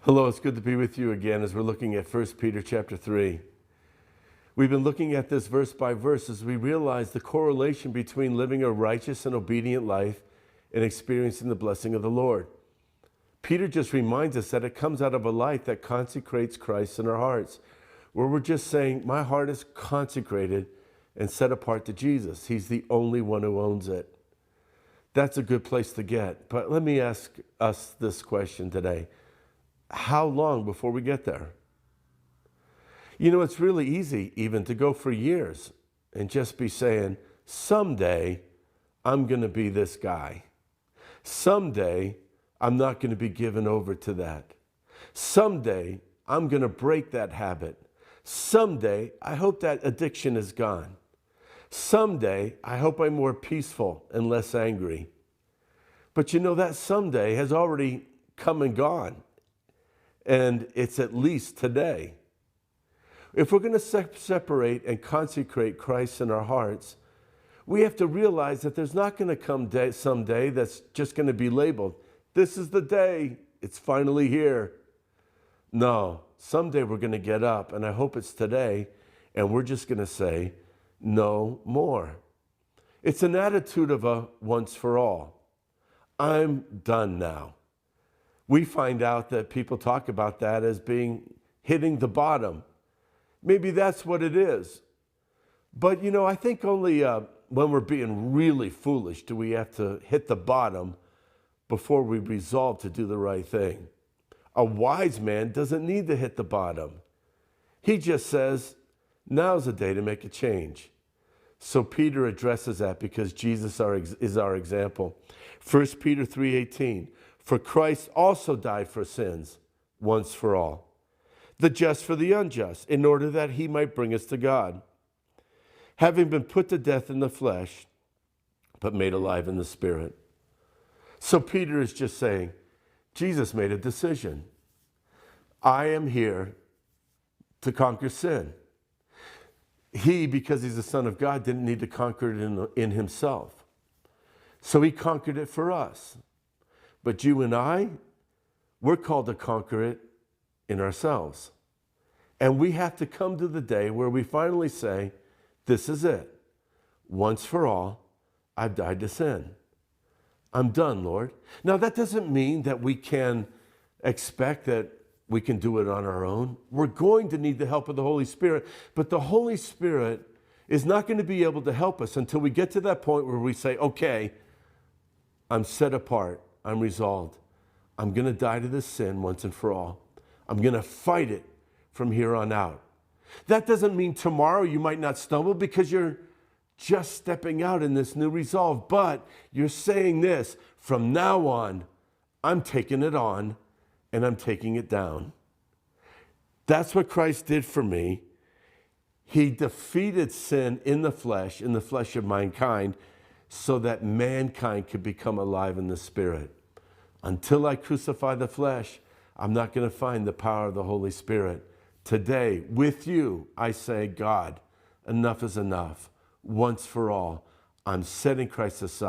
Hello, it's good to be with you again as we're looking at 1 Peter chapter 3. We've been looking at this verse by verse as we realize the correlation between living a righteous and obedient life and experiencing the blessing of the Lord. Peter just reminds us that it comes out of a life that consecrates Christ in our hearts, where we're just saying, my heart is consecrated and set apart to Jesus. He's the only one who owns it. That's a good place to get. But let me ask us this question today. How long before we get there? You know, it's really easy even to go for years and just be saying, someday I'm going to be this guy. Someday I'm not going to be given over to that. Someday I'm going to break that habit. Someday I hope that addiction is gone. Someday I hope I'm more peaceful and less angry. But you know, that someday has already come and gone. And it's at least today. If we're going to separate and consecrate Christ in our hearts, we have to realize that there's not going to come someday that's just going to be labeled, this is the day, it's finally here. No, someday we're going to get up, and I hope it's today, and we're just going to say, no more. It's an attitude of a once for all. I'm done now. We find out that people talk about that as being hitting the bottom. Maybe that's what it is. But, you know, I think only when we're being really foolish do we have to hit the bottom before we resolve to do the right thing. A wise man doesn't need to hit the bottom. He just says, now's the day to make a change. So Peter addresses that because Jesus is our example. 1 Peter 3:18. For Christ also died for sins, once for all, the just for the unjust, in order that he might bring us to God, having been put to death in the flesh, but made alive in the spirit. So Peter is just saying, Jesus made a decision. I am here to conquer sin. He, because he's the Son of God, didn't need to conquer it in himself. So he conquered it for us. But you and I, we're called to conquer it in ourselves. And we have to come to the day where we finally say, this is it. Once for all, I've died to sin. I'm done, Lord. Now, that doesn't mean that we can expect that we can do it on our own. We're going to need the help of the Holy Spirit. But the Holy Spirit is not going to be able to help us until we get to that point where we say, okay, I'm set apart. I'm resolved. I'm going to die to this sin once and for all. I'm going to fight it from here on out. That doesn't mean tomorrow you might not stumble because you're just stepping out in this new resolve. But you're saying this, from now on, I'm taking it on and I'm taking it down. That's what Christ did for me. He defeated sin in the flesh of mankind, so that mankind could become alive in the Spirit. Until I crucify the flesh, I'm not going to find the power of the Holy Spirit. Today, with you, I say, God, enough is enough. Once for all, I'm setting Christ aside.